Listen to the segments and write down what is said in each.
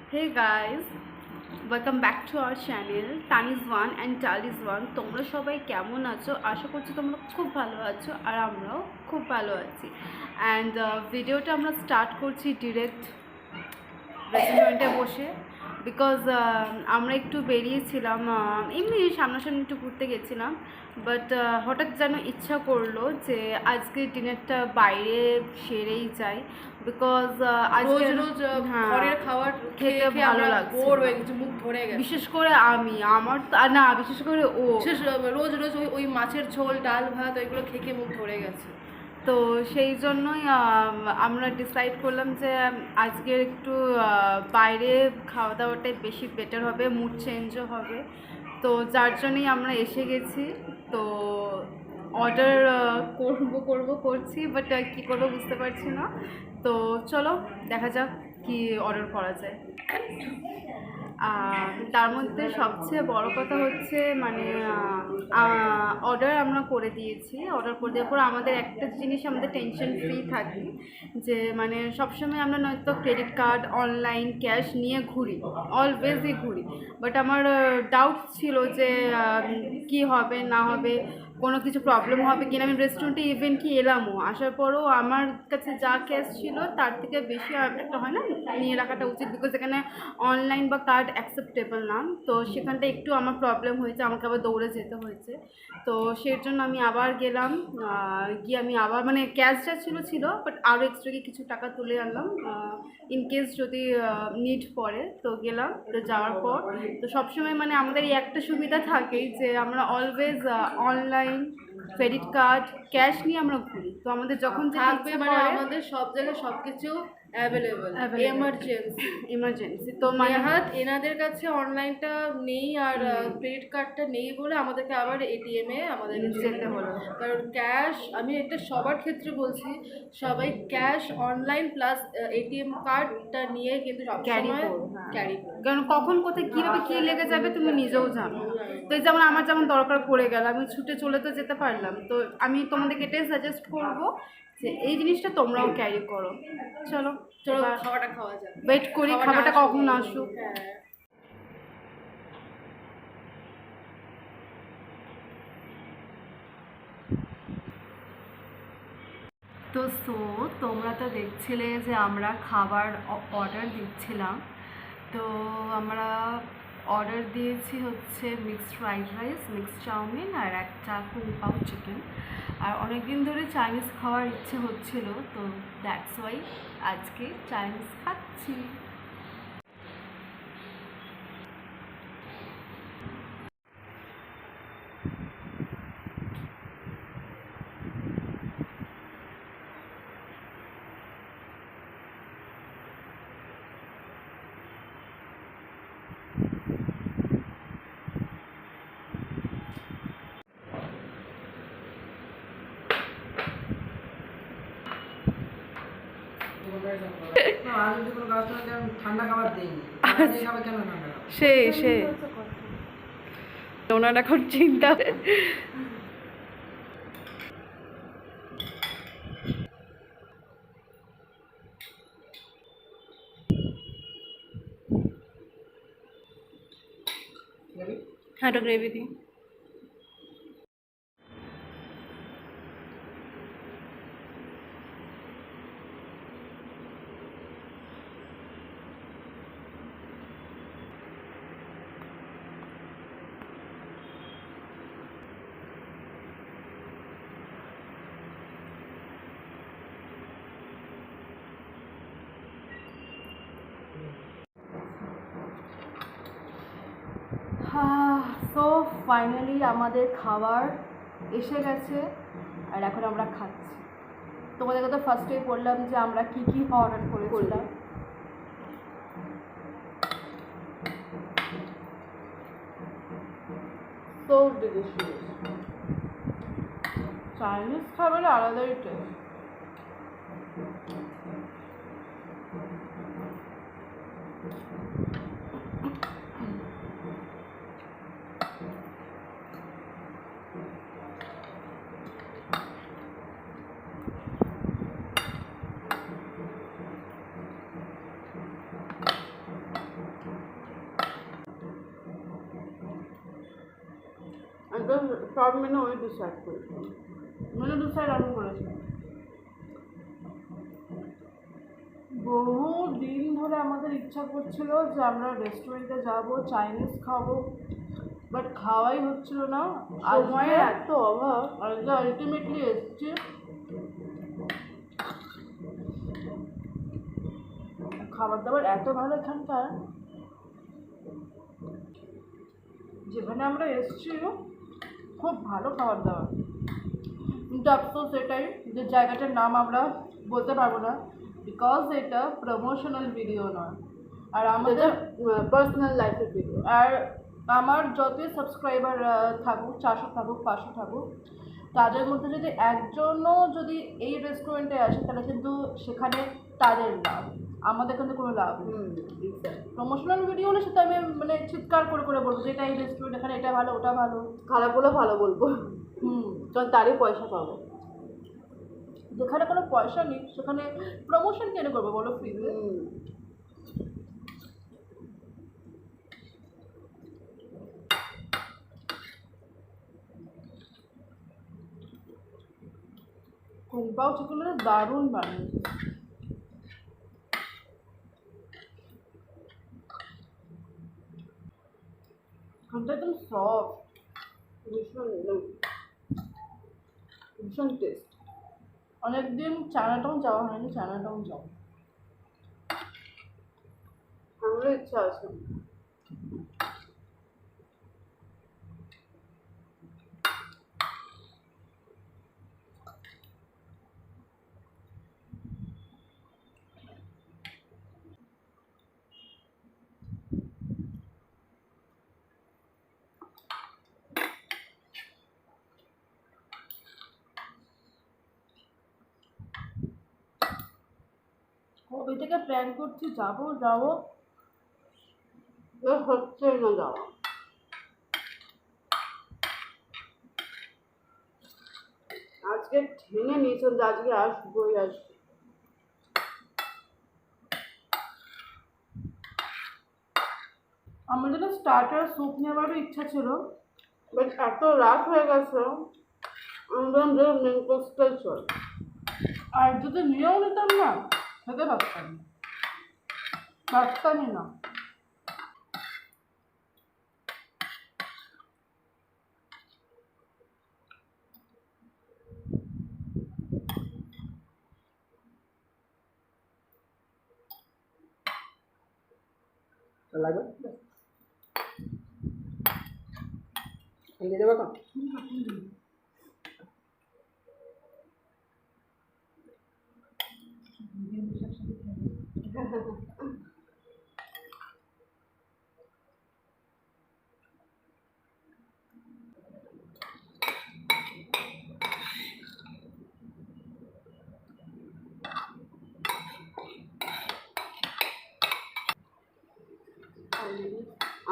Hey guys, welcome back to our channel Tani's One and Tali's One. তোমরা সবাই কেমন আছো? আশা করছি তোমরা খুব ভালো আছো আর আমরাও খুব ভালো আছি। অ্যান্ড ভিডিওটা আমরা স্টার্ট করছি ডিরেক্ট রেস্টুরেন্টে বসে বিকজ আমরা একটু বেরিয়েছিলাম, এমনি সামনাসামনি একটু ঘুরতে গেছিলাম। বাট হঠাৎ যেন ইচ্ছা করলো যে আজকে ডিনারটা বাইরে সেরেই যাই বিকজ আজকে রোজ ঘরের খাবার খেতে ভালো লাগছে, বোর হয়ে গেছে, মুখ ধরে গেছে। বিশেষ করে আমার না, বিশেষ করে রোজ রোজ ওই মাছের ঝোল ডাল ভাত ওইগুলো খেয়ে মুখ ধরে গেছে। তো সেই জন্যই আমরা ডিসাইড করলাম যে আজকে একটু বাইরে খাওয়া দাওয়াটাই বেশি বেটার হবে, মুড চেঞ্জও হবে। তো যার জন্যই আমরা এসে গেছি। তো অর্ডার করছি, বাট কী করবো বুঝতে পারছি না। তো চলো দেখা যাক কি অর্ডার করা যায়। তার মধ্যে সবচেয়ে বড় কথা হচ্ছে মানে অর্ডার আমরা করে দিয়েছি। অর্ডার করে দেওয়ার পর আমাদের একটা জিনিস আমাদের টেনশন ফ্রি থাকি যে মানে সবসময় আমরা নয়তো ক্রেডিট কার্ড অনলাইন ক্যাশ নিয়ে ঘুরি, অলওয়েজই ঘুরি। বাট আমার ডাউট ছিল যে কি হবে না হবে, কোনো কিছু প্রবলেম হবে কিনা। আমি রেস্টুরেন্টে ইভেন কি এলামও, আসার পরও আমার কাছে যা ক্যাশ ছিল তার থেকে বেশি একটা হয় না নিয়ে রাখাটা উচিত, বিকজ এখানে অনলাইন বা কার্ড অ্যাকসেপ্টেবল না। তো সেখানটা একটু আমার প্রবলেম হয়েছে, আমাকে আবার দৌড়ে যেতে হয়েছে। তো সেই জন্য আমি আবার গেলাম, গিয়ে আমি আবার মানে ক্যাশ যা ছিল বাট আরও এক্সট্রা গিয়ে কিছু টাকা তুলে আনলাম ইনকেস যদি নিড পড়ে। তো গেলাম, তো যাওয়ার পর তো সবসময় মানে আমাদের এই একটা সুবিধা থাকেই যে আমরা always online credit card cash নিয়ে আমরা ঘুরি। তো আমাদের যখন থাকবে মানে আমাদের সব জায়গায় সব কিছু অ্যাভেলেবল, এমার্জেন্সি। তো মানে এনাদের কাছে অনলাইনটা নেই আর ক্রেডিট কার্ডটা নেই বলে আমাদেরকে আবার এটিএমে আমাদের যেতে হলো। কারণ ক্যাশ, আমি এটা সবার ক্ষেত্রে বলছি, সবাই ক্যাশ অনলাইন প্লাস এটিএম কার্ডটা নিয়ে কিন্তু ক্যারি ক্যারি কারণ কখন কোথায় কীভাবে কী লেগে যাবে তুমি নিজেও জানো। তো এই যেমন আমার যেমন দরকার পড়ে গেল, আমি ছুটে চলে তো যেতে পারলাম। তো আমি তোমাদেরকে এটাই সাজেস্ট করবো যে এই জিনিসটা তোমরাও ক্যারি করো। চলো খাওয়াটা খাওয়া যায়, ওয়েট করি খাবারটা কখন আসুক। তো তোমরা তো দেখছিলে যে আমরা খাবার অর্ডার দিচ্ছিলাম। তো আমরা অর্ডার দিয়েছি হচ্ছে mixed fried rice, mixed chowmein আর একটা কুং পাও চিকেন। আর অনেক দিন ধরে চাইনিজ খাওয়ার ইচ্ছে হচ্ছিল, তো দ্যাটস ওয়াই আজকে চাইনিজ খাচ্ছি। সে ওনার এখন চিন্তা। হ্যাঁ, তো গ্রেভি দিই। সো ফাইনালি আমাদের খাবার এসে গেছে আর এখন আমরা খাচ্ছি। তোমাদেরকে তো ফার্স্টেই বললাম যে আমরা কী কী অর্ডার করেছিলাম। সো ডিলিশিয়াস, চাইনিজ খাবারে আলাদাই টেস্ট। এটা সব মেনু ওই ডিসাইড করেছি, মেনু ডিসাইড আমি করেছি। বহু দিন ধরে আমাদের ইচ্ছা করছিল যে আমরা রেস্টুরেন্টে যাব, চাইনিজ খাবো, বাট খাওয়াই হচ্ছিল না। সময়ের এত অভাব। আজকে আলটিমেটলি এসছি। খাবার দাবার এত ভালো এখানকার, যেখানে আমরা এসছি খুব ভালো খাবার দাবার। কিন্তু আফসোস এটাই যে জায়গাটার নাম আমরা বলতে পারবো না, বিকজ এটা প্রমোশনাল ভিডিও নয়। আর আমাদের পার্সোনাল লাইফের ভিডিও। আর আমার যতই সাবস্ক্রাইবার থাকুক, 400 থাকুক, 500 থাকুক, তাদের মধ্যে যদি একজনও যদি এই রেস্টুরেন্টে আসে তাহলে কিন্তু সেখানে তাদের লাভ, আমাদের কিন্তু কোনো লাভ নেই। প্রমোশনাল ভিডিও হলে সেটা আমি মানে চিৎকার করে করে বলবো যে এটা এই রেস্টুরেন্ট, এখানে এটা ভালো, ওটা ভালো। খারাপ বলে ভালো বলবো, কারণ তারই পয়সা পাবো। যেখানে কোনো পয়সা নেই সেখানে প্রমোশন কেন করবো বলো ফ্রিতে? কুলপাও চিকেনটা দারুণ বানিয়েছে। খানটা একদম সফট, ভীষণ ভীষণ টেস্ট। অনেকদিন চায়নাটাউন যাওয়া হয়নি, চায়নাটাউন যাও। আমারও ইচ্ছা আছে। কবে থেকে প্ল্যান করছি যাবো যাবো, হচ্ছে না যাওয়া। আজকে ঠেঙে নিয়েছেন যে আজকে আসবোই আসবো। আমাদের তো স্টার্টার স্যুপ নেওয়ারও ইচ্ছা ছিল, বাট এত রাত হয়ে গেছে, আমি বললাম যে মেন কোর্সটাই চল। আর যদি নিয়েও নিতাম না খেতে পারতামই না। লাগবে দিয়ে দেবো এখন।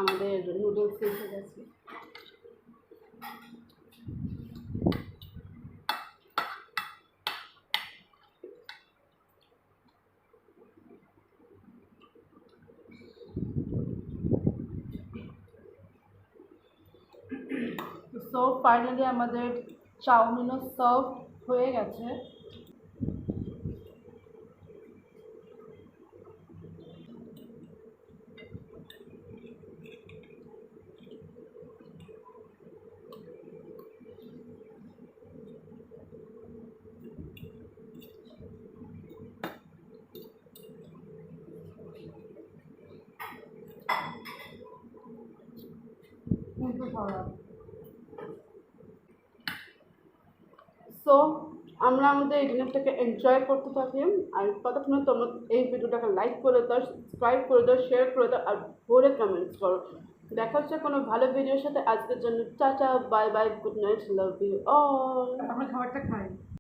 আমাদের নুডলস এসে গেছে। সো ফাইনালি আমাদের চাউমিনও সার্ভ হয়ে গেছে। সো আমরা আমাদের এই ডিনারটাকে এনজয় করতে থাকি। আর ততক্ষণ তোমরা এই ভিডিওটাকে লাইক করে দাও, সাবস্ক্রাইব করে দাও, শেয়ার করে দাও আর ভরে কমেন্টস করো। দেখা হচ্ছে কোনো ভালো ভিডিওর সাথে। আজকের জন্য tata, bye bye, good night, love you all. আমরা খাবারটা খাই।